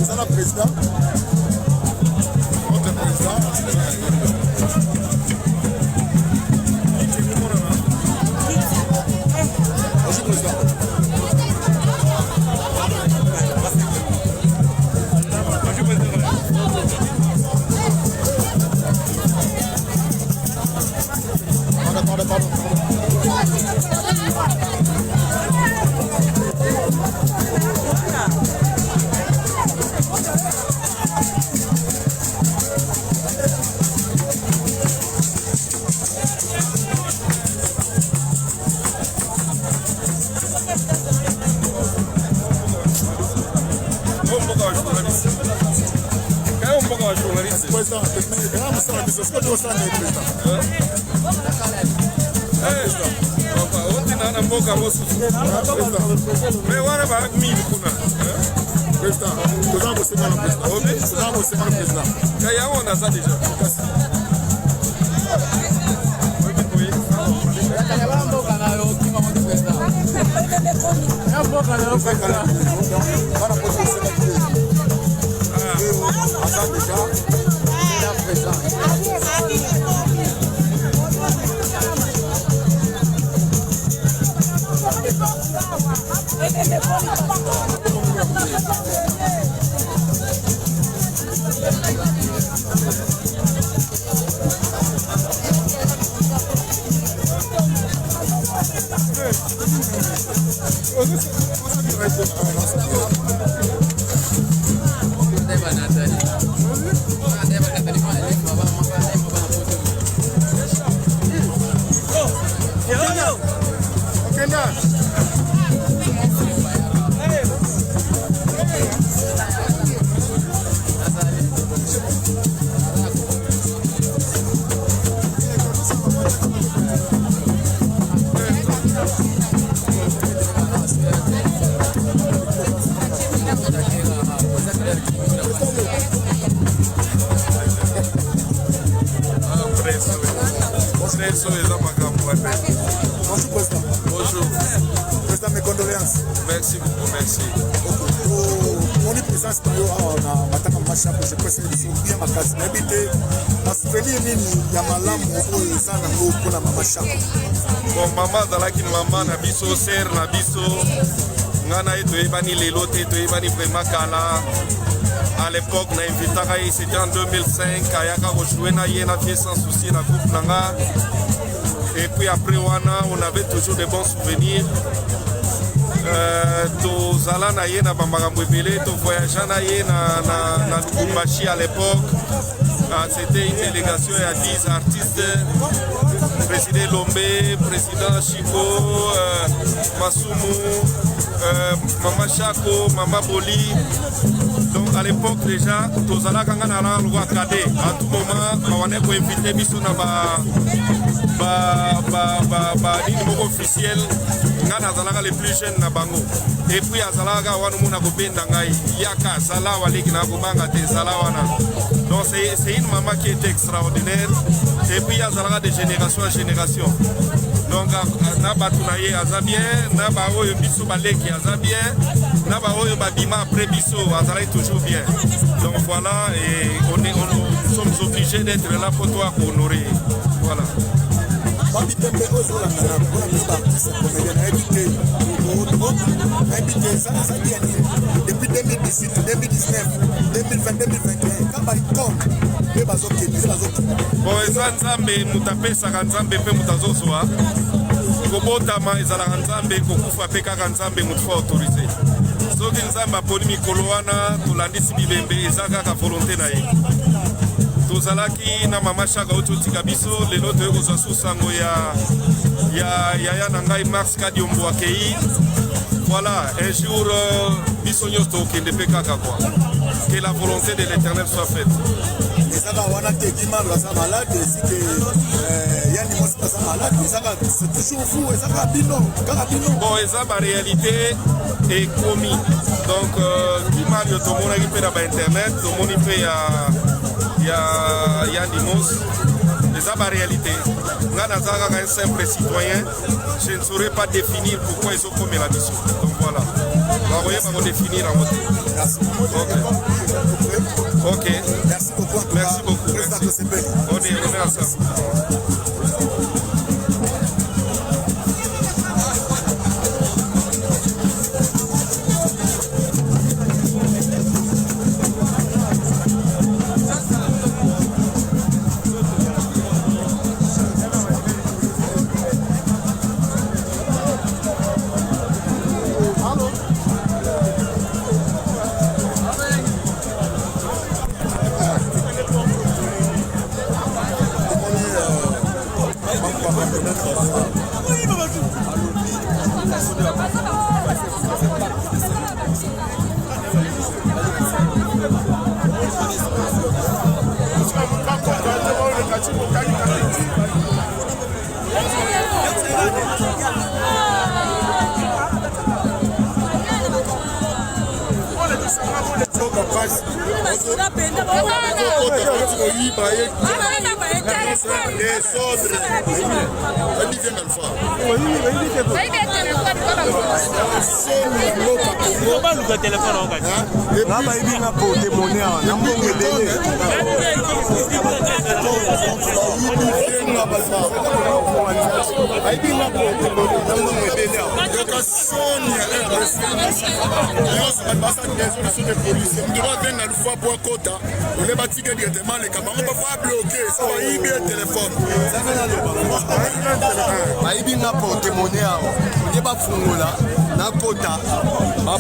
ça la président. Notre président. Bonjour président. Pardon. Mais voilà, bah, mille kuna. Président, nous avons aussi mal président. Nous avons aussi mal président. Kaya on a ça déjà. Bonjour. Président, mes condoléances. Merci beaucoup, merci. Mon présence na mataka mashapo je pense que bien makazi n'habité asfeli nini ya malamu oyo sana ngo na mama shako. Bon mama dalaki mama na biso ser na biso ngana eto ebani lelo te to ebani vraiment kala. À l'époque, on a invité, c'était en 2005, Kayaka rejoué na yena fait sans souci na groupe nanga. Et puis après on avait toujours de bons souvenirs. Tozala na yena bambakambo ebele, to voyagea na yena na Lubumbashi à l'époque. C'était une délégation à 10 artistes. Président Lombe, président Chico, Masumu, Mama Chako, Mama Boli. Donc à l'époque déjà, Tozala Kangana Loi Kade, à tout moment, on est invité biso na niveau officiel, ngana zalaka les plus jeunes na bango. Et puis azalaka wana muna ko benda ngai, yaka sala waleki na ko banga te sala wana. Donc c'est une maman qui est extraordinaire. Et puis azalaka de génération en génération. Donc na batu na ye aza bien, na ba oyo biso baleki aza bien, na ba oyo babima après biso azalaki toujours bien. Donc voilà, et nous sommes obligés d'être là pour toi pour honorer. Voilà. Depuis 2018, 2019, 2020, 2021, bon, eza nzambe mutapesaka nzambe mpe mutazozwa kobotama ezalaka nzambe kokufa mpe kaka nzambe mutu fa autorize soki nzambe aponi mikolo wana tolandisi bibembe eza kaka volonté na ye tozalaki na mama Chaka oyo totika biso lelo toye kozwa susango ya na ngai Mars Kadiombo akei. Voilà, un jour biso nyonso tokende mpe kaka quoi. Que la volonté de l'Éternel soit faite. Bon, eza ba réalité et commis. Donc, du Mario tomona qui fait dans internet, tomoni fait ya Dimos. Eza ba réalité. Nga nazaka un simple citoyen, je ne saurais pas définir pourquoi ils ont commis la mission. Donc voilà. voyez pas définir en mode. Merci. Ok. Merci beaucoup. Merci beaucoup. Merci. On est à ça.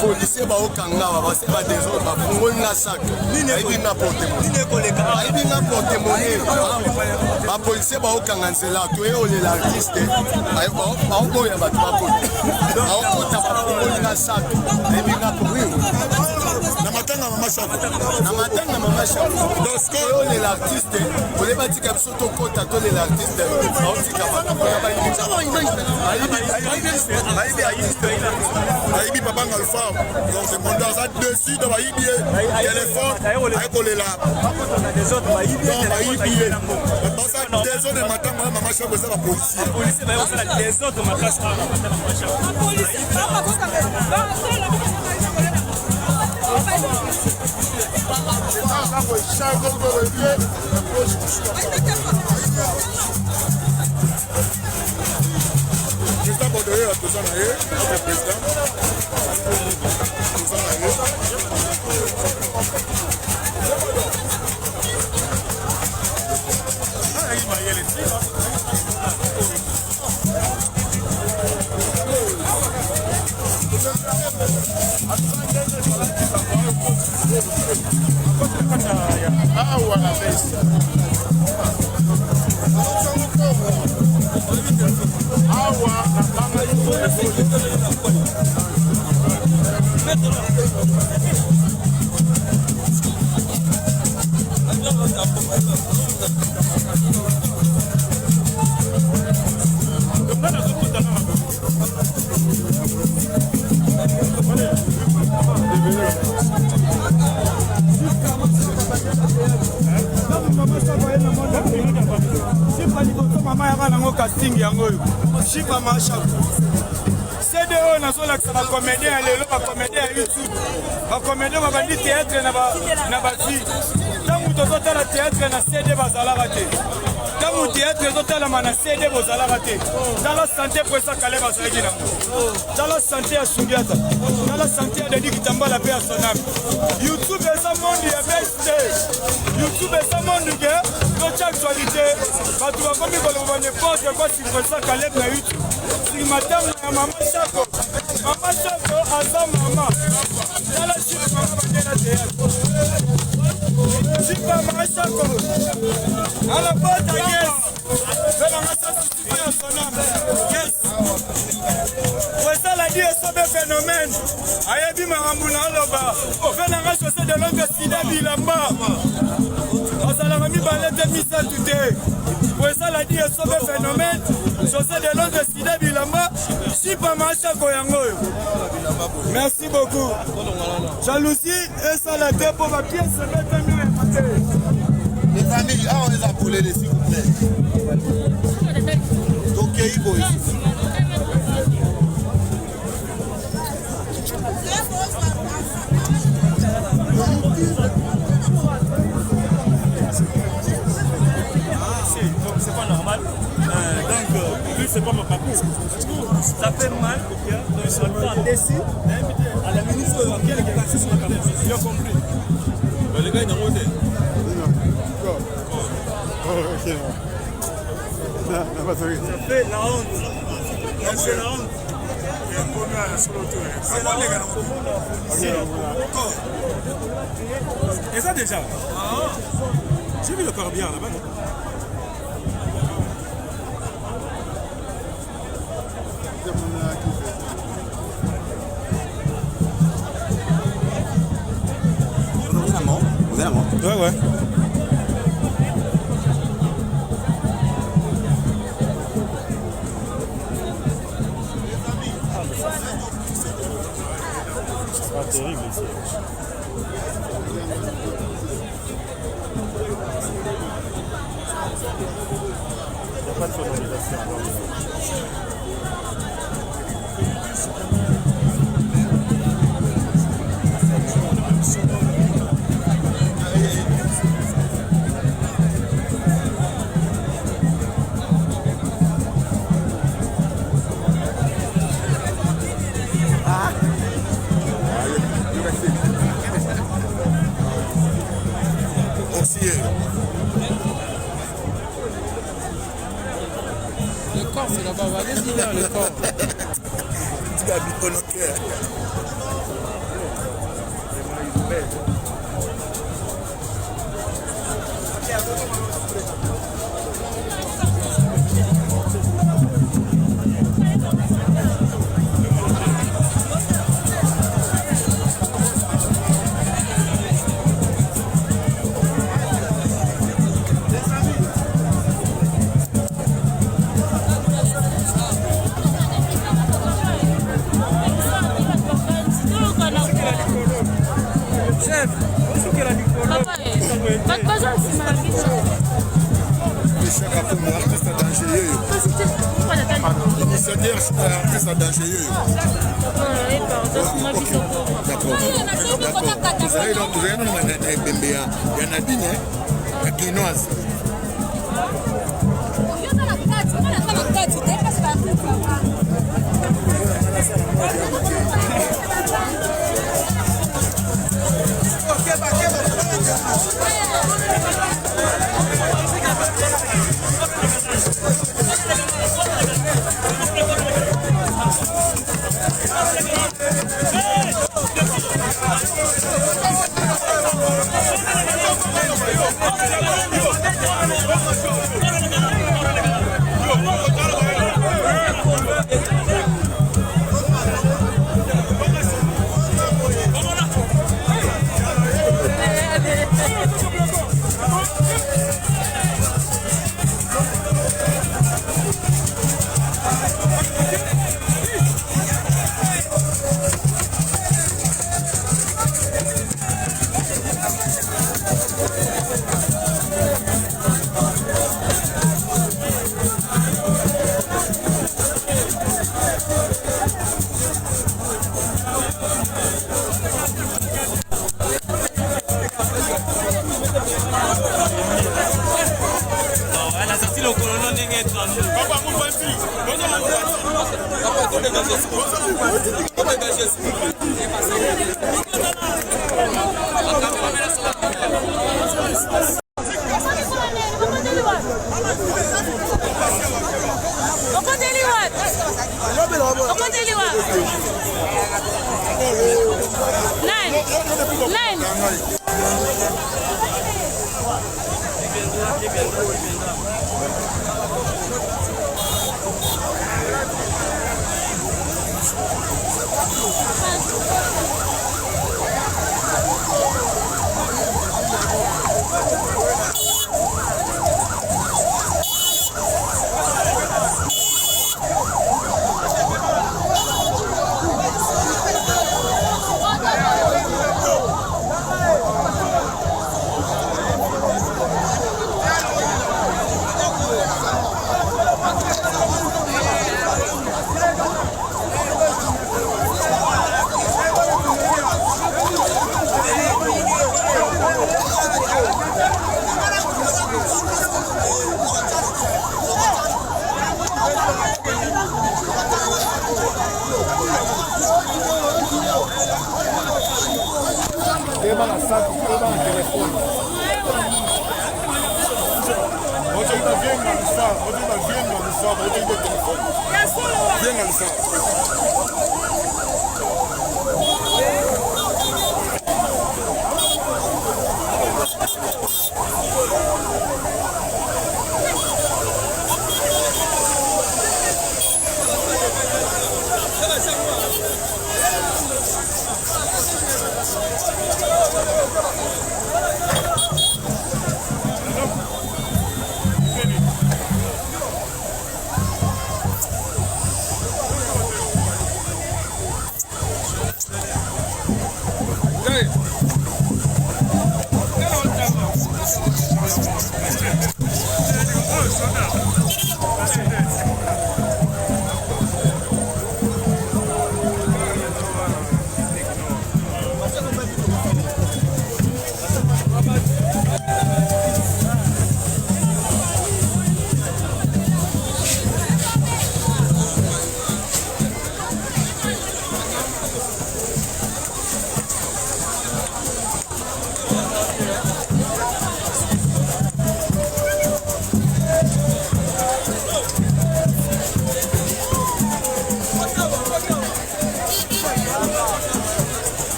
Policier ba okanga ba se ba des autres ba fungoli na sac aibi na porte monnaie ba policier ba okanga nzela to e ole l'artiste ba okoya ba ba okota ba fungoli na sac aibi na porte na matanga mama shako donc ko ole l'artiste ole ba tika biso to kota to le l'artiste ba otika ba aibi papa Alpha donc c'est mon dans ça dessus de aibi téléphone avec les là des autres aibi dans ça des autres matanga mama shako ça la policier ba ça des autres matanga policier président Bordeaux a besoin d'aller, le président. Chipa Mashako. CDO nazola ba comédien lelo ba comédien YouTube. Ba comédien ba bandi théâtre na ba vie. Tangu tozotala théâtre na CD bazalaka te. Tangu théâtre tozotala na CD bazalaka te. Dans la santé pour ça kale bazalaki nango. Dans la santé ya Sungiata. Dans la santé ya Dedi Kitambala pe ya Sonam. YouTube eza monde ya best. YouTube eza monde ke notre actualité. Ba tu va comme ko n'importe quoi si pour ça kale na YouTube. Si madame ya mama Shako. Mama Shako aza mama. Dans la chute mama bandela théâtre. Chipa Mashako. À la porte, yes. Fais la masse à son âme. Yes. Voilà dit ce phénomène. Ayabi Marambuna Loba. Fais la masse de l'angle Sida Bilamba. Osala mi balete misa today. Voilà dit ce phénomène. Chaussée de l'angle Sida Bilamba. Chipa Mashako Yangoyo. Merci beaucoup. Jalousie et ça la tête pour ma pièce se mettre mieux. Les familles, on les a coulés, s'il vous plaît. Donc, il faut ici. c'est pas normal. Donc, lui, c'est pas mon parcours. Ça fait mal, ok? Donc, je suis en décis. À la ministre, qui est passé sur la caméra. Il a compris. Les gars, ils ont voté. Ça fait la honte. C'est la honte. C'est la honte. Et ça déjà. J'ai vu le corbillard là-bas, non? Vous êtes à moi? Ouais. C'est terrible ici. Il n'y a pas de sonorisation. Le corps, c'est là-bas. Allez-y là, le corps. Tu vas habiter notre cœur. sac pour le téléphone. Viens dans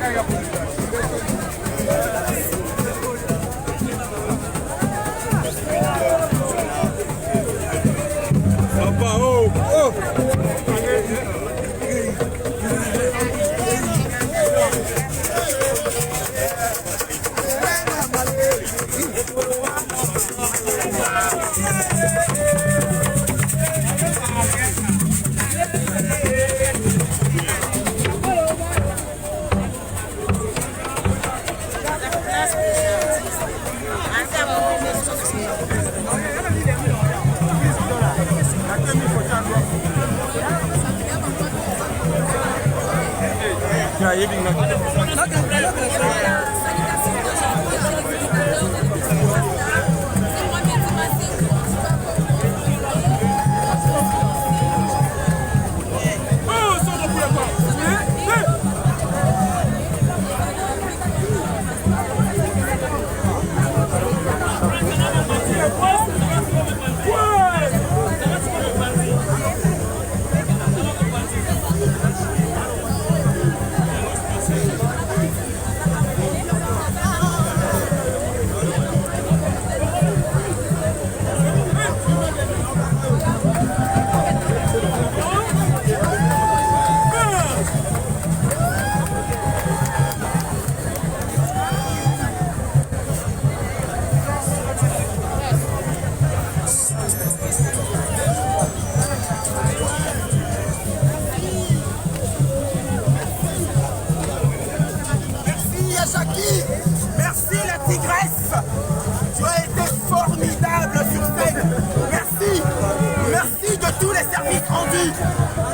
Caiga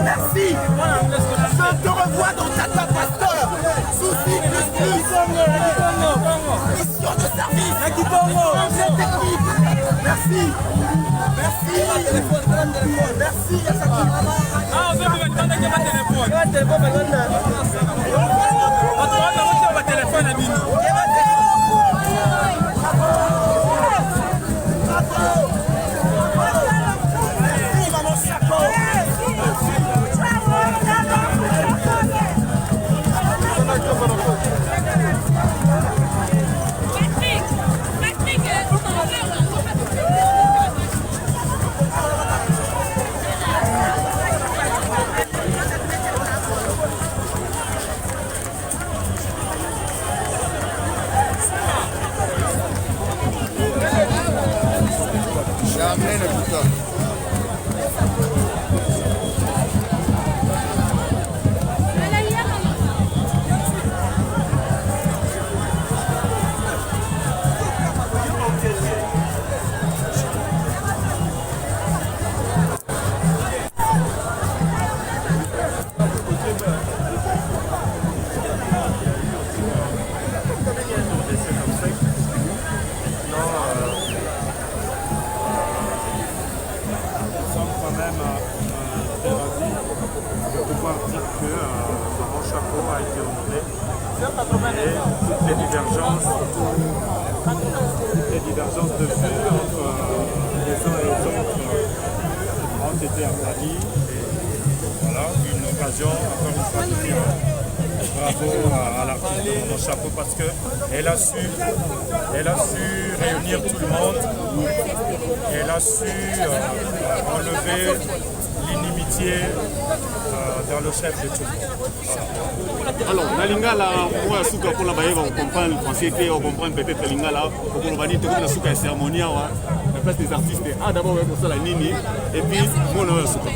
Merci. Je te revois dans Tata Pasteur. Souci plus. Mission de service. Technique. Merci. Merci, Yasaki. Ah, on va demander un téléphone. Les divergences de vue entre les uns et les autres ont été établies. Et voilà, une occasion, encore une fois, de dire bravo à l'artiste de mon chapeau parce qu'elle a su réunir tout le monde. Elle a su enlever l'inimitié dans le chef de tout. Alors, dans Lingala, on va souka pour la baie, on comprend le français, on comprend peut-être Lingala, on comprend la souka cérémonie, la place des artistes. Ah, d'abord, on va faire la nini, et puis, on va souka.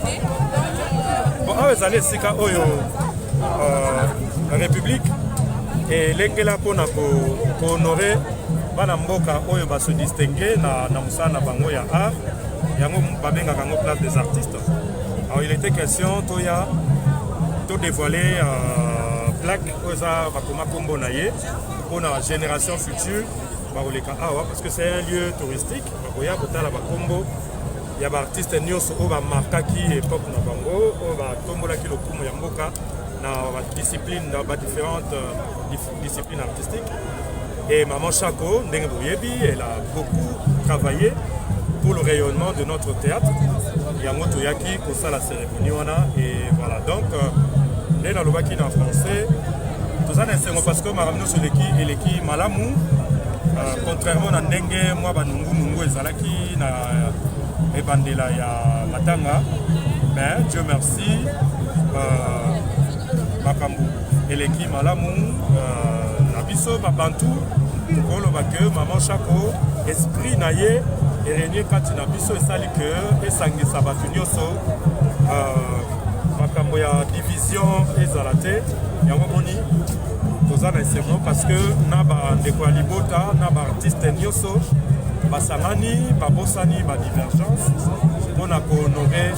Bon, vous allez c'est la République, et l'Engela pour honorer, bana mboka oyo ba se distinguer na musana bango ya art, yango babenga kango place des artistes. Alors, il était question de dévoiler plaque pour la génération future parce que c'est un lieu touristique. Il y a des artistes qui ont marqué l'époque de Bango, différentes disciplines artistiques. Et Maman Chako, elle a beaucoup travaillé pour le rayonnement de notre théâtre. Il y a Motoyaki pour ça la cérémonie. Et voilà, donc, les Nalobaki en français, tout ça c'est parce que Maramno sur l'équipe Malamu, contrairement à Ndenge, moi, Nungu Ezalaki, na Ebandela ya Matanga, mais Dieu merci, Makambu, et l'équipe Malamu, Nabiso, Mabantou, Maman Chako, esprit naïe, erenie kati na biso esali ke esangisa bato nyonso makambo ya division ezala te yango moni toza na esengo parce que na bandeko ya libota na baartiste nyonso basangani babosani badivergence mpona kohonore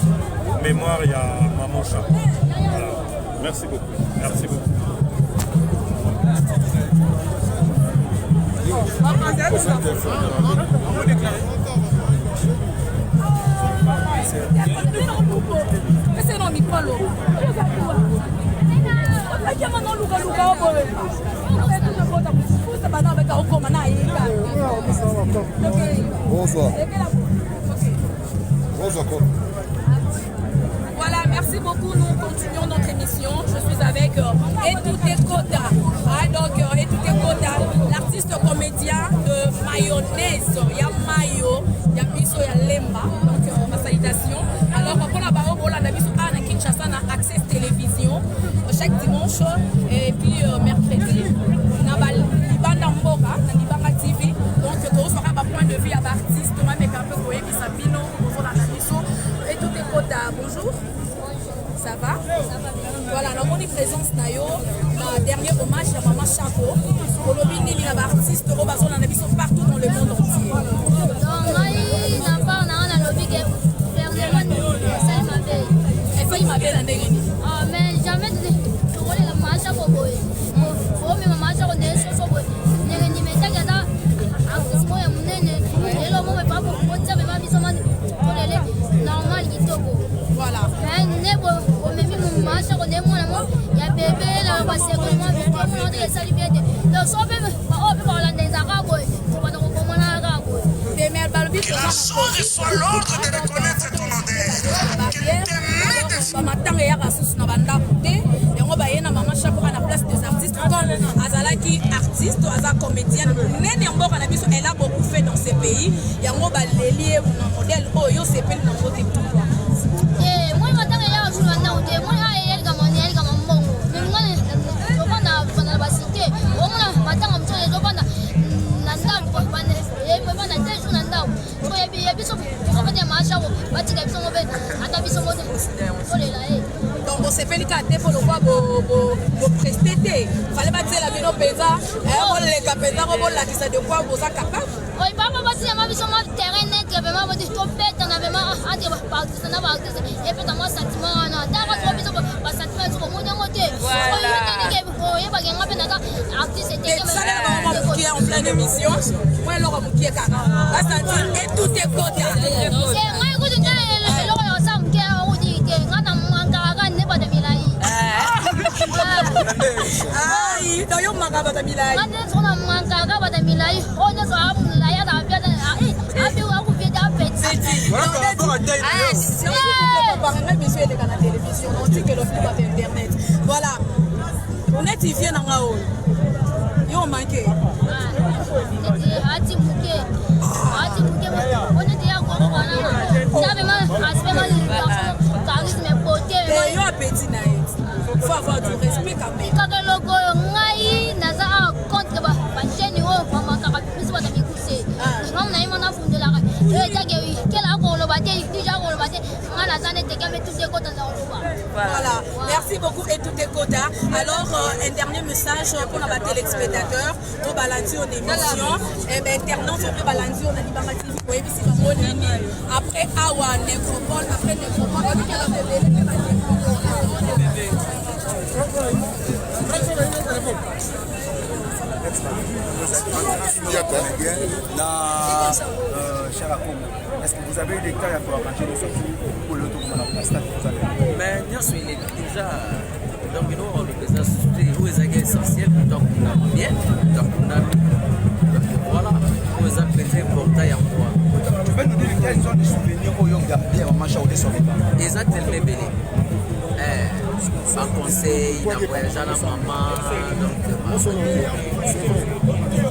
mémoire ya Maman Chaco. Voilà. Merci beaucoup. Merci beaucoup. Bonsoir. Bonsoir. Voilà, merci beaucoup. Nous continuons notre émission. Je suis avec Etouté Kota. Donc, Etouté Kota, l'artiste comédien de mayonnaise. Il y a mayo, il y a biso, il y a lemba. Donc, ma salutation. Alors, pour la barre, on a biso à Kinshasa, na Access Télévision chaque dimanche et puis mercredi. On a Libanda Mboka, na Libanda TV. Donc, tout sera ma point de vue à l'artiste. On va mettre un peu de Sabino, on va la biso. Etouté Kota, bonjour. Ça va? Voilà, nous avons une présence dans dernier hommage à Maman Chaco. Olobini, il y a des artistes partout dans le monde entier. Mais jamais tu voulais la Maman Chaco. Oh, mais Maman Chaco n'est pas so voilà. Que la chose soit l'ordre de reconnaître ton Azalaki artiste, comédienne, elle a beaucoup fait dans ces pays. Il y a un modèle Oyo, c'est pas le côté de donc c'est fait le cas pour le voir pour prester fallait pas dire la bino pesa les capéta robot là qui ça de quoi vous êtes capable oui papa va dire ma vision terrain net vraiment va dire trop bête on avait ma ande pas ça n'a pas et puis dans mon sentiment on a d'abord trop vision pas sentiment sur mon côté oui pas gagner pas nada artiste c'était ça là qui est en pleine émission moi alors qui est là ça dit et tout est côté c'est moi écoute le ensemble qui a on dit que ngana mangaka ne pas de milai ai dans yo mangaka ba milai ngana sona mangaka ba de milai on est ça la ya da bien abi wa ku bien da petit la télévision on dit que le film va internet voilà on est vient dans haut yo manqué ati muke on est ya ko bana na ma aspect mal charisme beauté yo petit na faut avoir du respect quand même quand le logo ngai naza contre ba chaîne yo mama ka biso ba mikuse non na imana funde la e take kela ko lo bate déjà ko lo bate ngala zane te kame tout de kota za oloba voilà merci beaucoup et tout est quota alors un dernier message pour nos téléspectateurs pour balancer en émission et ben internaute pour balancer on a libanga TV oui ici va nini après awa nécropole après nécropole on a est-ce que vous avez eu des cas à toi quand tu es pour le tour de la stade mais nous sommes déjà donc nous on représente où est essentiel donc on a bien donc on a voilà où est très important à moi tu peux nous dire quels sont les souvenirs au Yoga et à Maman Chaco exactement belé un conseil d'un voyage à la maman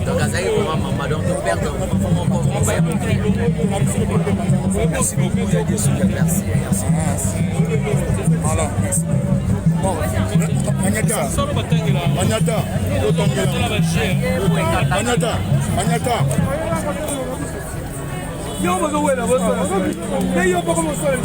donc à ça il faut maman donc nous perdons on va y monter merci beaucoup merci voilà bon Magnata Yo voy a ver la voz. Yo voy a ver cómo soy.